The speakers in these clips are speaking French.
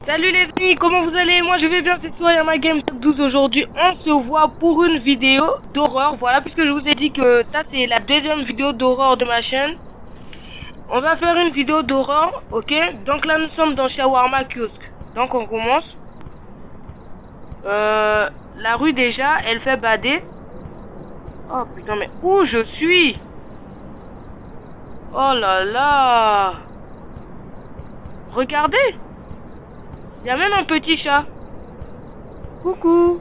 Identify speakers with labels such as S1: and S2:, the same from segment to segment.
S1: Salut les amis, comment vous allez? Moi je vais bien, c'est Soyama Game Talk 12. Aujourd'hui on se voit pour une vidéo d'horreur. Voilà, puisque je vous ai dit que ça c'est la deuxième vidéo d'horreur de ma chaîne. On va faire une vidéo d'horreur, ok? Donc là nous sommes dans Shawarma Kiosque. Donc on commence. La rue déjà, elle fait bader. Oh putain, mais où je suis? Oh là là. Regardez. Il y a même un petit chat. Coucou.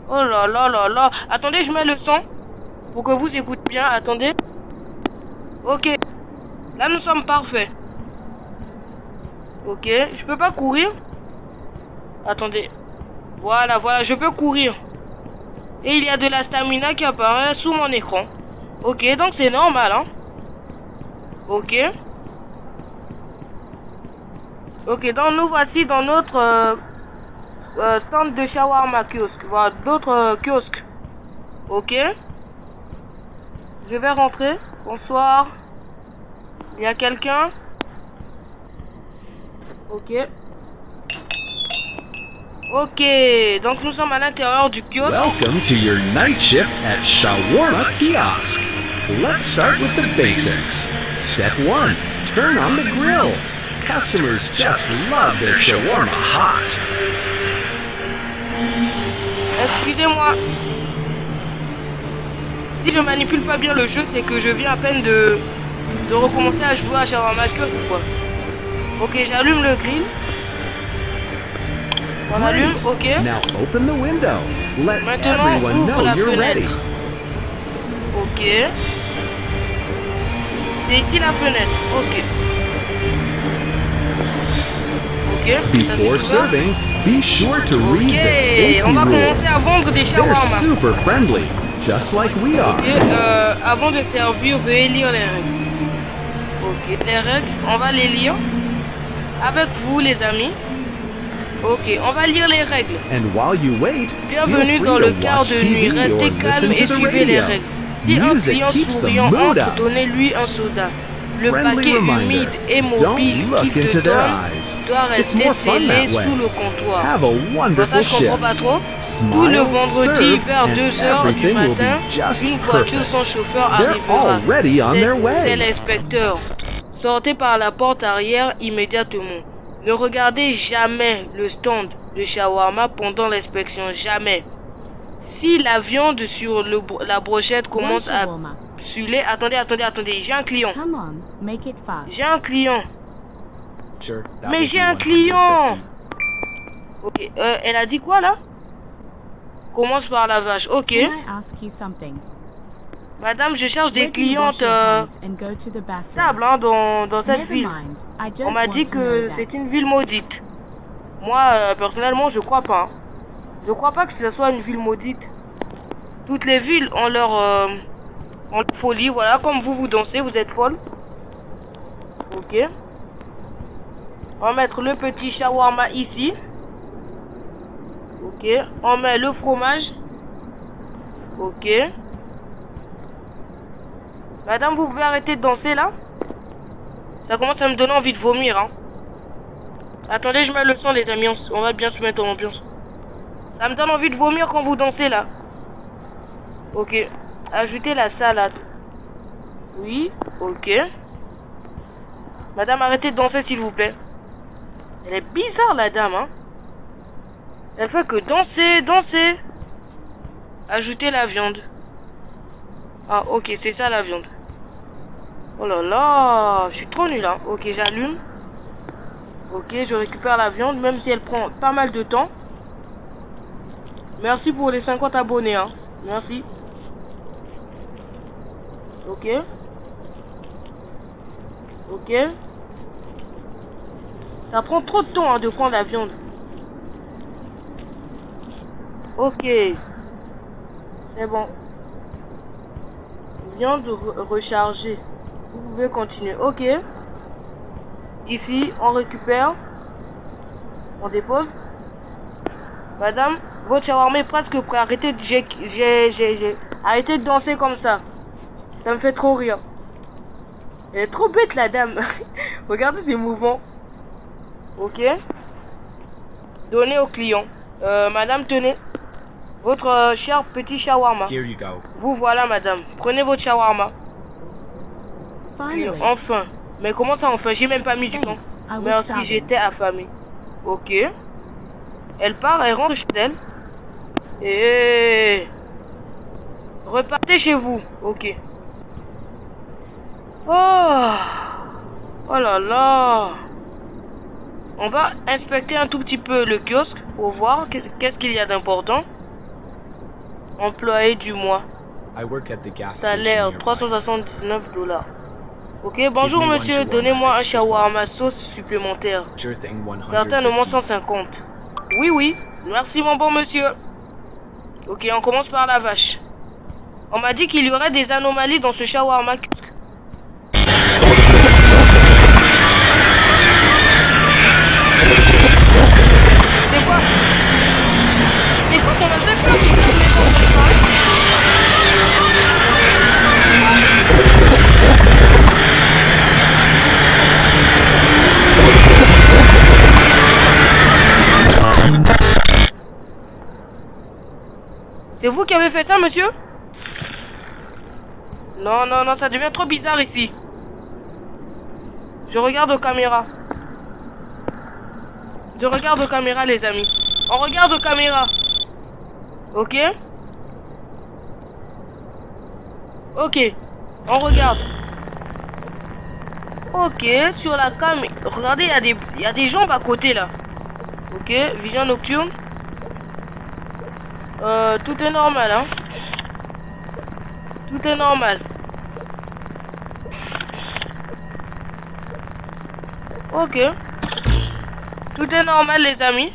S1: Oh là là là là. Attendez, je mets le son pour que vous écoutez bien. Attendez. Ok. Là, nous sommes parfaits. Ok. Je peux pas courir. Attendez. Voilà, voilà. Je peux courir. Et il y a de la stamina qui apparaît sous mon écran. Ok, donc c'est normal, hein. Ok. Ok, donc nous voici dans notre stand de shawarma kiosque. Voilà, d'autres kiosques. Ok. Je vais rentrer. Bonsoir. Il y a quelqu'un? Ok. Ok, donc nous sommes à l'intérieur du kiosque.
S2: Welcome to your night shift at Shawarma Kiosk. Let's start with the basics. Step 1. Turn on the grill. Customers just love their shawarma hot.
S1: Excusez-moi. Si je manipule pas bien le jeu, c'est que je viens à peine de recommencer à jouer à Shawarma Kiosque, quoi. Ok, j'allume le grill. On allume, ok.
S2: Now open the window. Let
S1: Maintenant,
S2: everyone
S1: ouvre
S2: know
S1: la
S2: you're ready.
S1: fenêtre. Ok. C'est ici la fenêtre, ok. Ok, ça c'est
S2: Before
S1: tout ça.
S2: serving, be sure to read the
S1: Ok,
S2: safety
S1: on va commencer à
S2: rules.
S1: vendre des
S2: They're
S1: shawarma.
S2: super friendly, just like we are.
S1: Ok, avant de servir, veuillez lire les règles. Ok, les règles, on va les lire avec vous les amis. Ok, on va lire les règles.
S2: And while you wait,
S1: Bienvenue
S2: feel
S1: dans
S2: free
S1: le
S2: to
S1: quart
S2: watch
S1: de nuit.
S2: TV or
S1: Restez calme
S2: listen
S1: et
S2: to the
S1: suivez les
S2: radio.
S1: règles. Si un
S2: Music
S1: client
S2: keeps the
S1: souriant
S2: mood
S1: entre,
S2: up.
S1: donnez-lui un soda. Le
S2: Friendly
S1: paquet
S2: reminder,
S1: humide et mobile
S2: don't look
S1: qu'il
S2: into
S1: te
S2: their
S1: donne
S2: eyes.
S1: doit
S2: It's
S1: rester
S2: more fun
S1: scellé
S2: that way.
S1: sous le comptoir.
S2: Have a
S1: Bon, ça
S2: wonderful
S1: je comprends pas
S2: shift.
S1: trop. Tout le
S2: Smile,
S1: vendredi
S2: serve,
S1: vers
S2: and
S1: 2h du
S2: everything will
S1: matin,
S2: be just
S1: une voiture sans
S2: perfect.
S1: chauffeur
S2: They're
S1: arrivera.
S2: already on their
S1: C'est
S2: way.
S1: l'inspecteur. Sortez par la porte arrière immédiatement. Ne regardez jamais le stand de shawarma pendant l'inspection. Jamais. Si la viande sur la brochette commence à suer... Attendez. J'ai un client. J'ai un client. Mais j'ai un client. Ok, elle a dit quoi là? Commence par la vache. Ok. Madame, je cherche des clientes stables hein, dans cette ville. On m'a dit que c'est une ville maudite. Moi, personnellement, je crois pas. Hein. Je crois pas que ce soit une ville maudite. Toutes les villes ont leur folie. Voilà, comme vous dansez, vous êtes folle. Ok. On va mettre le petit shawarma ici. Ok. On met le fromage. Ok. Madame, vous pouvez arrêter de danser là? Ça commence à me donner envie de vomir. Hein. Attendez, je mets le son les amis. On va bien se mettre en ambiance. Ça me donne envie de vomir quand vous dansez là. Ok. Ajoutez la salade. Oui. Ok. Madame, arrêtez de danser s'il vous plaît. Elle est bizarre la dame. Hein. Elle fait que danser. Ajoutez la viande. Ah ok, c'est ça la viande. Oh là là, je suis trop nul hein. Ok, j'allume. Ok, je récupère la viande, même si elle prend pas mal de temps. Merci pour les 50 abonnés, hein. Merci. Ok. Ok. Ça prend trop de temps hein, de prendre la viande. Ok. C'est bon. Viande rechargée. Vous pouvez continuer. Ok. Ici, on récupère. On dépose. Madame, votre shawarma est presque prêt. Arrêtez arrêtez de danser comme ça. Ça me fait trop rire. Elle est trop bête la dame. Regardez ses mouvements. Ok. Donnez au client. Madame, tenez. Votre cher petit shawarma.
S2: Here you go.
S1: Vous voilà, madame. Prenez votre shawarma. Client.
S3: Finally.
S1: Enfin. Mais comment ça enfin? J'ai même pas mis du temps.
S3: Thanks. I was
S1: Merci,
S3: starving.
S1: j'étais affamé. Ok. Elle part, elle rentre chez elle. Et... repartez chez vous. Ok. Oh. Oh là là. On va inspecter un tout petit peu le kiosque pour voir qu'est-ce qu'il y a d'important. Employé du mois.
S2: I work at the gas
S1: Salaire
S2: station
S1: 379 $. Ok, bonjour
S2: Give me one
S1: monsieur,
S2: shawarma
S1: donnez-moi un
S2: extra
S1: shawarma sauce supplémentaire.
S2: nearby. Sure thing, 150.
S1: Certainement 150. Oui, oui. Merci mon bon monsieur. Ok, on commence par la vache. On m'a dit qu'il y aurait des anomalies dans ce shawarma kiosque. C'est quoi? C'est quoi son aspect peur? C'est ça, je m'ai pas entendu parler. C'est vous qui avez fait ça, monsieur? Non, non, non, ça devient trop bizarre ici. Je regarde aux caméras. Je regarde aux caméras, les amis. On regarde aux caméras. Ok? Ok. On regarde. Ok, sur la caméra. Regardez, il y a des jambes à côté, là. Ok, vision nocturne. Tout est normal, hein. Tout est normal. Ok. Tout est normal, les amis.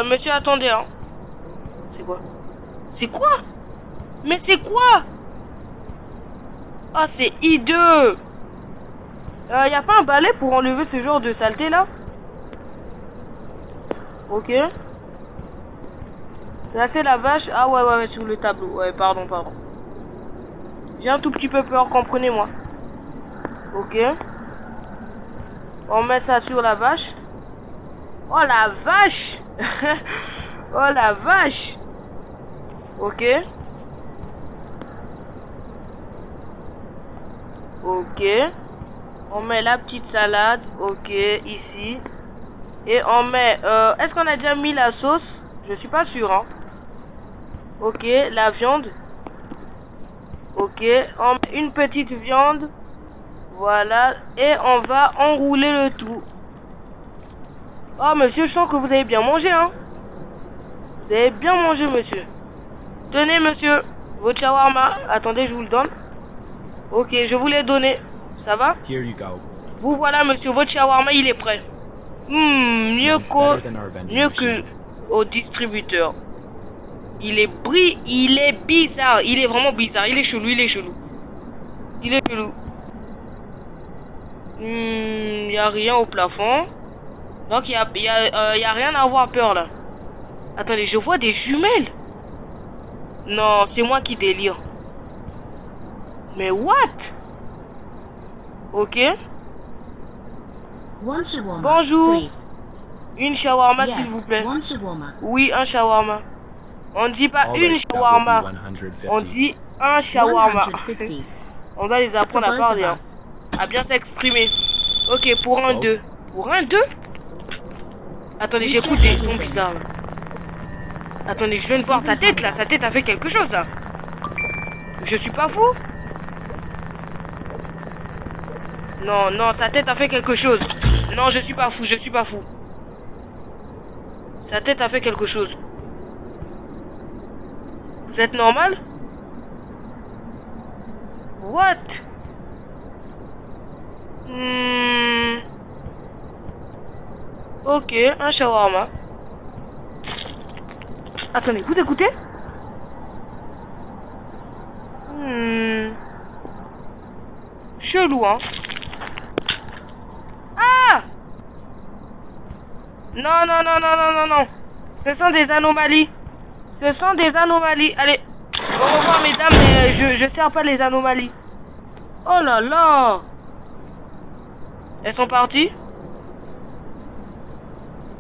S1: Monsieur, attendez, hein. C'est quoi? C'est quoi? Mais c'est quoi? Ah, c'est hideux. Y a pas un balai pour enlever ce genre de saleté, là? Ok. Placer la vache. Ah ouais, ouais, ouais, sur le tableau. Ouais, pardon, pardon. J'ai un tout petit peu peur, comprenez-moi. Ok. On met ça sur la vache. Oh la vache. Oh la vache. Ok. Ok. On met la petite salade. Ok, ici. Et on met... est-ce qu'on a déjà mis la sauce? Je suis pas sûr, hein. Ok, la viande. Ok, on met une petite viande. Voilà. Et on va enrouler le tout. Oh, monsieur, je sens que vous avez bien mangé, hein. Vous avez bien mangé, monsieur. Tenez, monsieur, votre shawarma. Attendez, je vous le donne. Ok, je vous l'ai donné. Ça va?
S2: Here you go.
S1: Vous voilà, monsieur, votre shawarma, il est prêt. Mieux que au distributeur. Il est bizarre. Il est vraiment bizarre. Il est chelou, il est chelou. Il est chelou. Y a rien au plafond. Donc y a rien à avoir peur là. Attendez, je vois des jumelles. Non, c'est moi qui délire. Mais what? Ok.
S3: One shawarma,
S1: Bonjour.
S3: please.
S1: Une shawarma,
S3: Yes,
S1: s'il vous plaît.
S3: one shawarma.
S1: Oui, un shawarma. On dit pas
S2: All
S1: une
S2: right, that will
S1: shawarma.
S2: be 150.
S1: On dit un shawarma.
S3: 150.
S1: On doit les apprendre à
S3: For both
S1: parler,
S3: of
S1: hein.
S3: us.
S1: À bien s'exprimer. Ok, pour un
S2: Oh.
S1: 2. Pour un 2? Attendez, j'écoute des sons bizarres là. Attendez, je viens de voir sa tête là. Sa tête a fait quelque chose là. Je suis pas fou? Non, non, sa tête a fait quelque chose. Non, je suis pas fou, je suis pas fou. Sa tête a fait quelque chose. Vous êtes normal? What? Ok, un shawarma. Attendez, vous écoutez? Chelou, hein? Ah! Non, non, non, non, non, non, non. Ce sont des anomalies. Ce sont des anomalies. Allez, au revoir, mesdames, mais je sers pas les anomalies. Oh là là! Elles sont parties?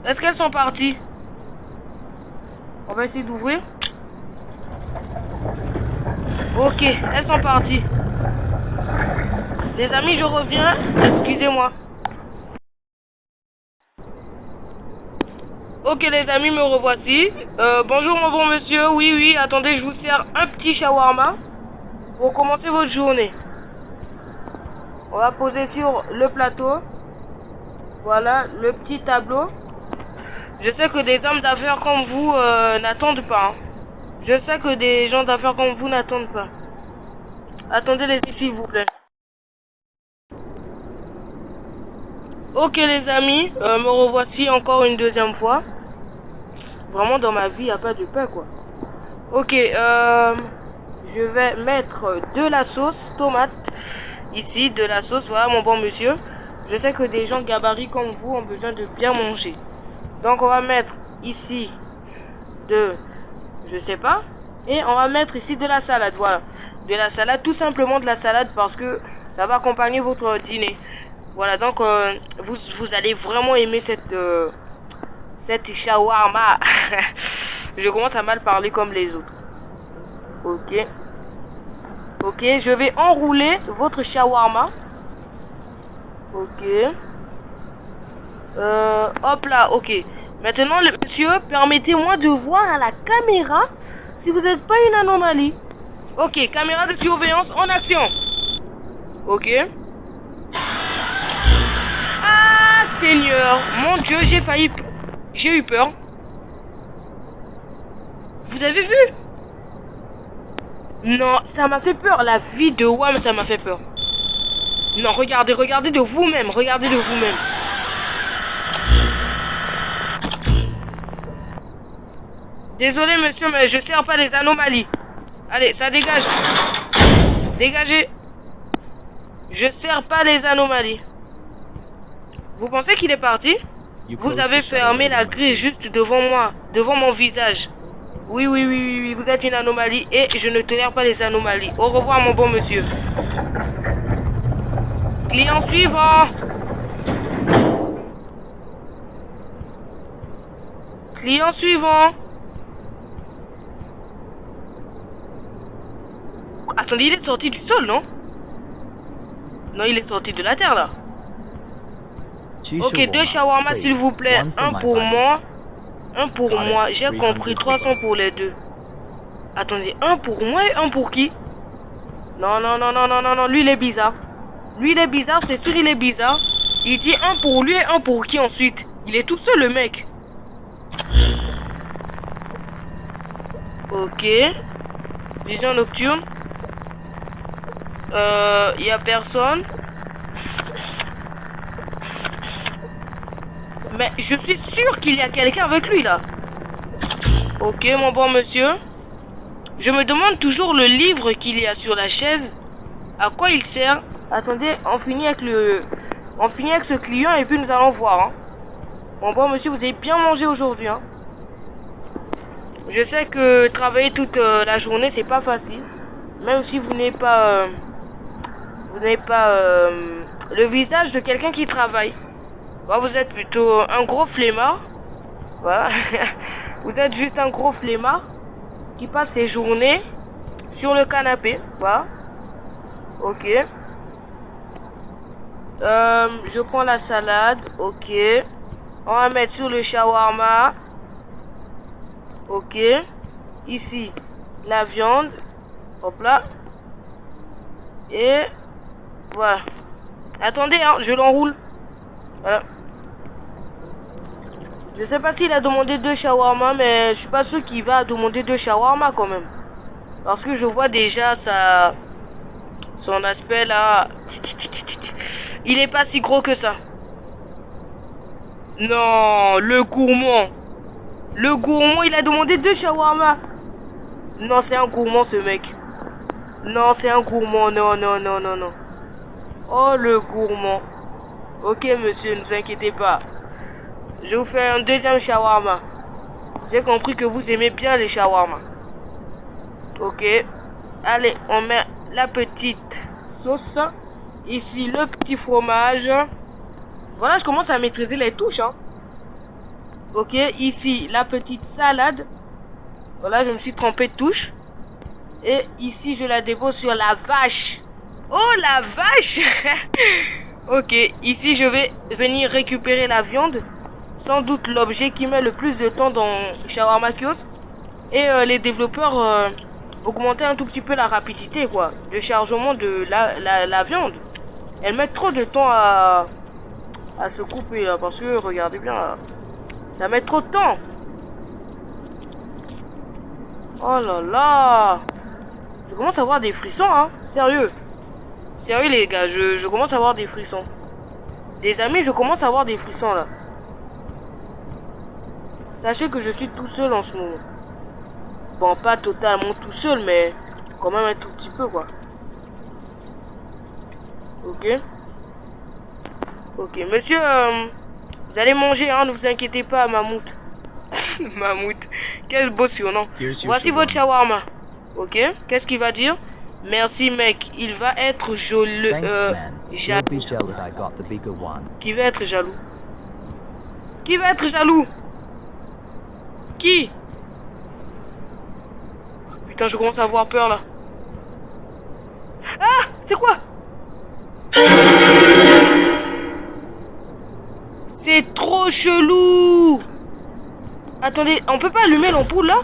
S1: Est-ce qu'elles sont parties? On va essayer d'ouvrir. Ok, elles sont parties. Les amis, je reviens. Excusez-moi. Ok les amis, me revoici. Bonjour mon bon monsieur. Oui, oui, attendez, je vous sers un petit shawarma pour commencer votre journée. On va poser sur le plateau. Voilà, le petit tableau. Je sais que des hommes d'affaires comme vous n'attendent pas. Hein. Je sais que des gens d'affaires comme vous n'attendent pas. Attendez les amis, s'il vous plaît. Ok les amis, me revoici encore une deuxième fois. Vraiment dans ma vie, il n'y a pas de paix quoi. Ok, je vais mettre de la sauce tomate. Ici, de la sauce, voilà mon bon monsieur. Je sais que des gens gabarits comme vous ont besoin de bien manger. Donc on va mettre ici de, je sais pas. Et on va mettre ici de la salade, voilà. De la salade, tout simplement de la salade parce que ça va accompagner votre dîner. Voilà, donc vous allez vraiment aimer cette shawarma. Je commence à mal parler comme les autres. Ok. Ok, je vais enrouler votre shawarma. Ok. Hop là, ok. Maintenant, monsieur, permettez-moi de voir à la caméra si vous n'êtes pas une anomalie. Ok, caméra de surveillance en action. Ok. Ah, Seigneur, mon Dieu, j'ai eu peur. Vous avez vu? Non, ça m'a fait peur. La vie de Wham, ça m'a fait peur. Non, regardez, regardez de vous-même. Regardez de vous-même. Désolé, monsieur, mais je sers pas les anomalies. Allez, ça dégage. Dégagez. Je sers pas les anomalies. Vous pensez qu'il est parti? Vous avez fermé la grille juste devant moi, devant mon visage. Oui, oui, oui, oui, oui, vous êtes une anomalie et je ne tolère pas les anomalies. Au revoir, mon bon monsieur. Client suivant. Client suivant. Attendez, il est sorti du sol, non? Non, il est sorti de la terre, là. Ok, 2 shawarma, s'il vous plaît. Un pour moi. Un pour moi. J'ai compris, 300 pour les deux. Attendez, un pour moi et un pour qui? Non, non, non, non, non, non, non. Lui, il est bizarre. Lui, il est bizarre, c'est sûr, il est bizarre. Il dit un pour lui et un pour qui ensuite? Il est tout seul, le mec. Ok. Vision nocturne. Y a personne. Mais je suis sûr qu'il y a quelqu'un avec lui là. Ok mon bon monsieur. Je me demande toujours le livre qu'il y a sur la chaise. À quoi il sert? Attendez, on finit avec ce client et puis nous allons voir. Hein. Mon bon monsieur, vous avez bien mangé aujourd'hui. Hein. Je sais que travailler toute la journée c'est pas facile. Même si vous n'avez pas le visage de quelqu'un qui travaille. Voilà, vous êtes plutôt un gros flemmard. Voilà. Vous êtes juste un gros flemmard qui passe ses journées sur le canapé. Voilà. Ok. Je prends la salade. Ok. On va mettre sur le shawarma. Ok. Ici, la viande. Hop là. Et voilà. Attendez, hein, je l'enroule. Voilà. Je sais pas s'il a demandé 2 shawarma, mais je suis pas sûr qu'il va demander 2 shawarma quand même. Parce que je vois déjà son aspect là. Il est pas si gros que ça. Non, le gourmand. Le gourmand, il a demandé 2 shawarma. Non, c'est un gourmand ce mec. Non, c'est un gourmand. Non, non, non, non, non. Oh, le gourmand. Ok, monsieur, ne vous inquiétez pas. Je vous fais un deuxième shawarma. J'ai compris que vous aimez bien les shawarma. Ok. Allez, on met la petite sauce. Ici, le petit fromage. Voilà, je commence à maîtriser les touches. Hein. Ok, ici, la petite salade. Voilà, je me suis trompé de touche. Et ici, je la dépose sur la vache. Oh, la vache. Ok, ici, je vais venir récupérer la viande. Sans doute l'objet qui met le plus de temps dans Shawarma Kiosk. Et les développeurs augmenter un tout petit peu la rapidité, quoi, de chargement de la viande. Elles mettent trop de temps à se couper, là, parce que, regardez bien, là, ça met trop de temps. Oh là là. Je commence à avoir des frissons, hein. Sérieux. Sérieux, les gars, je commence à avoir des frissons. Les amis, je commence à avoir des frissons, là. Sachez que je suis tout seul en ce moment. Bon, pas totalement tout seul, mais quand même un tout petit peu, quoi. Ok. Ok, monsieur, vous allez manger, hein, ne vous inquiétez pas, Mammouth. Mammouth, quel beau surnom. Voici votre shawarma. Ok, qu'est-ce qu'il va dire? Merci, mec, il va être jaloux. Jaloux. Qui va être jaloux? Qui va être jaloux? Qui? Putain, je commence à avoir peur, là. Ah, c'est quoi? C'est trop chelou. Attendez, on peut pas allumer l'ampoule là?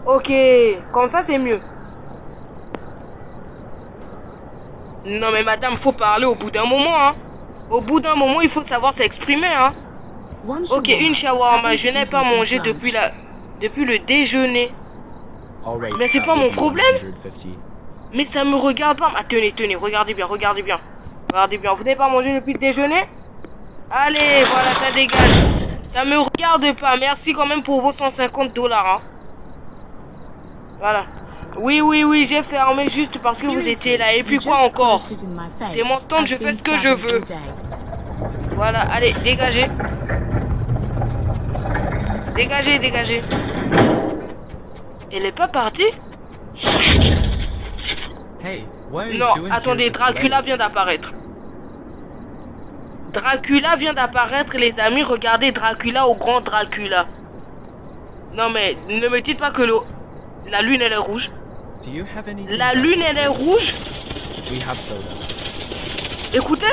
S1: Ok, comme ça c'est mieux. Non mais madame, faut parler au bout d'un moment, hein. Au bout d'un moment, il faut savoir s'exprimer, hein. Ok, une shawarma, je n'ai pas mangé depuis le déjeuner. Mais c'est pas mon problème. Mais ça me regarde pas. Ah, tenez, regardez bien, regardez bien. Regardez bien, vous n'avez pas mangé depuis le déjeuner? Allez, voilà, ça dégage. Ça me regarde pas. Merci quand même pour vos 150 $, hein. Voilà. Oui, j'ai fermé juste parce que vous étiez là. Et puis quoi encore? C'est mon stand, je fais ce que je veux. Voilà, allez, dégagez. Dégagez. Elle est pas partie? Non, attendez, Dracula vient d'apparaître. Dracula vient d'apparaître, les amis. Regardez Dracula au grand Dracula. Non mais, ne me dites pas que la lune elle est rouge. La lune elle est rouge. Écoutez.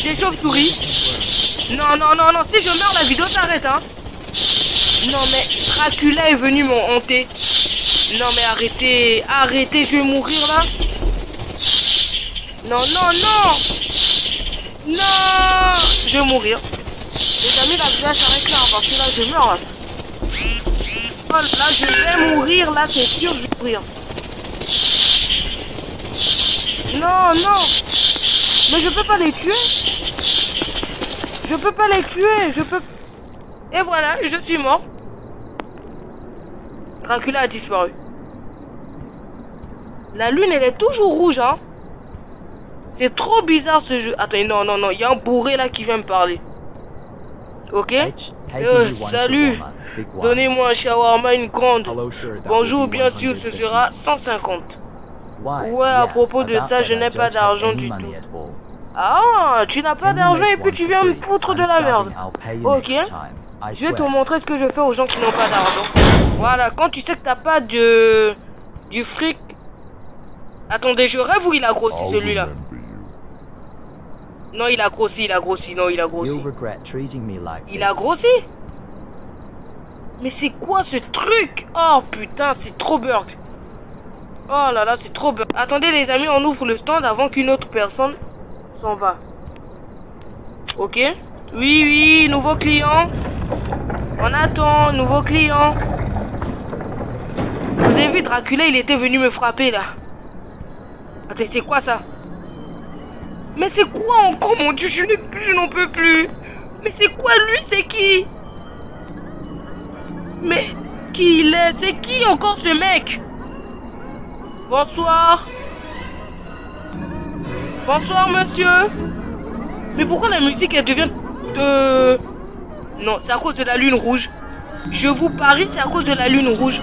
S1: Des chauves-souris. Non, si je meurs, la vidéo s'arrête, hein. Non mais, Dracula est venu m'en hanter. Non mais arrêtez, je vais mourir là. Non, je vais mourir. Les amis, la vidéo s'arrête là, parce que là je meurs là. Oh, là je vais mourir, là c'est sûr, je vais mourir. Non. Mais je peux pas les tuer. Et voilà, je suis mort. Dracula a disparu. La lune, elle est toujours rouge, hein. C'est trop bizarre ce jeu. Attends, non, il y a un bourré là qui vient me parler. Ok. Salut. Donnez-moi un shawarma, une grande. Bonjour, bien sûr, ce sera 150. Ouais, à propos de ça, je n'ai pas d'argent du tout. Ah, tu n'as pas d'argent et puis tu viens me foutre de la merde. Ok. Je vais te montrer ce que je fais aux gens qui n'ont pas d'argent. Voilà, quand tu sais que t'as pas du fric. Attendez, je rêve ou il a grossi celui-là? Non, il a grossi. Il a grossi? Mais c'est quoi ce truc? Oh putain, c'est trop burg. Oh là là, c'est trop burg. Attendez les amis, on ouvre le stand avant qu'une autre personne s'en va. Ok. Oui, nouveau client. On attend, nouveau client. Vous avez vu, Dracula, il était venu me frapper là. Attends, c'est quoi ça? Mais c'est quoi encore, mon Dieu, je n'en peux plus. Mais c'est quoi lui, c'est qui? Mais qui il est? C'est qui encore ce mec? Bonsoir. Bonsoir, monsieur. Mais pourquoi la musique, elle devient de... Non, c'est à cause de la lune rouge. Je vous parie, c'est à cause de la lune rouge.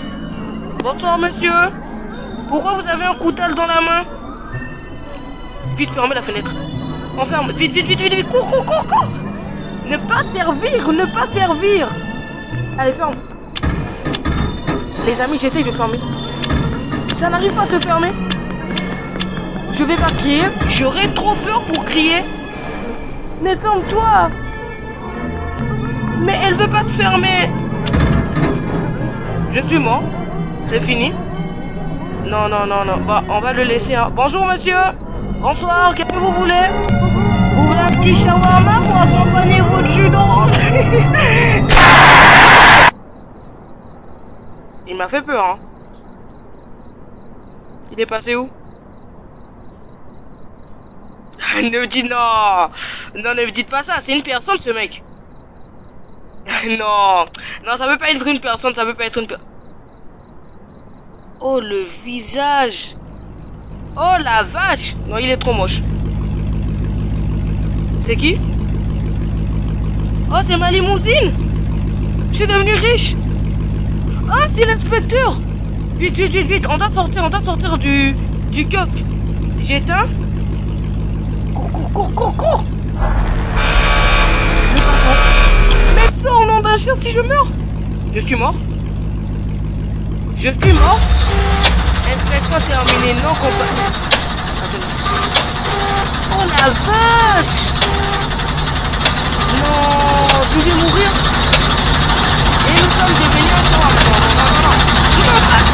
S1: Bonsoir, monsieur. Pourquoi vous avez un couteau dans la main? Vite, fermez la fenêtre. On ferme. Vite, vite, vite, vite, vite. Cours, cours, cours, cours. Ne pas servir, ne pas servir. Allez, ferme. Les amis, j'essaye de fermer. Ça n'arrive pas à se fermer. Je vais pas crier. J'aurais trop peur pour crier. Mais ferme-toi. Mais elle veut pas se fermer. Je suis mort. C'est fini. Non, non, non, non. Bah, on va le laisser. Hein. Bonjour, monsieur. Bonsoir. Qu'est-ce que vous voulez? Vous voulez un petit shawarma pour accompagner votre jus d'orange? Il m'a fait peur, hein. Il est passé où? Ne me dites non. Non, ne me dites pas ça. C'est une personne, ce mec. Non. Non, ça peut pas être une personne. Ça peut pas être une personne. Oh, le visage. Oh, la vache. Non, il est trop moche. C'est qui? Oh, c'est ma limousine. Je suis devenu riche. Ah, c'est l'inspecteur. Vite, vite, vite, vite. On doit sortir du kiosque. J'éteins. Cours, cours, cours, cours, cours. Mais sors, nom d'un chien, si je meurs. Je suis mort. Je suis mort. Inspection terminée, non compagnie. Oh la vache. Non, je vais mourir. Et nous sommes devenus un shawarma. Non, non, non, non, non. Non,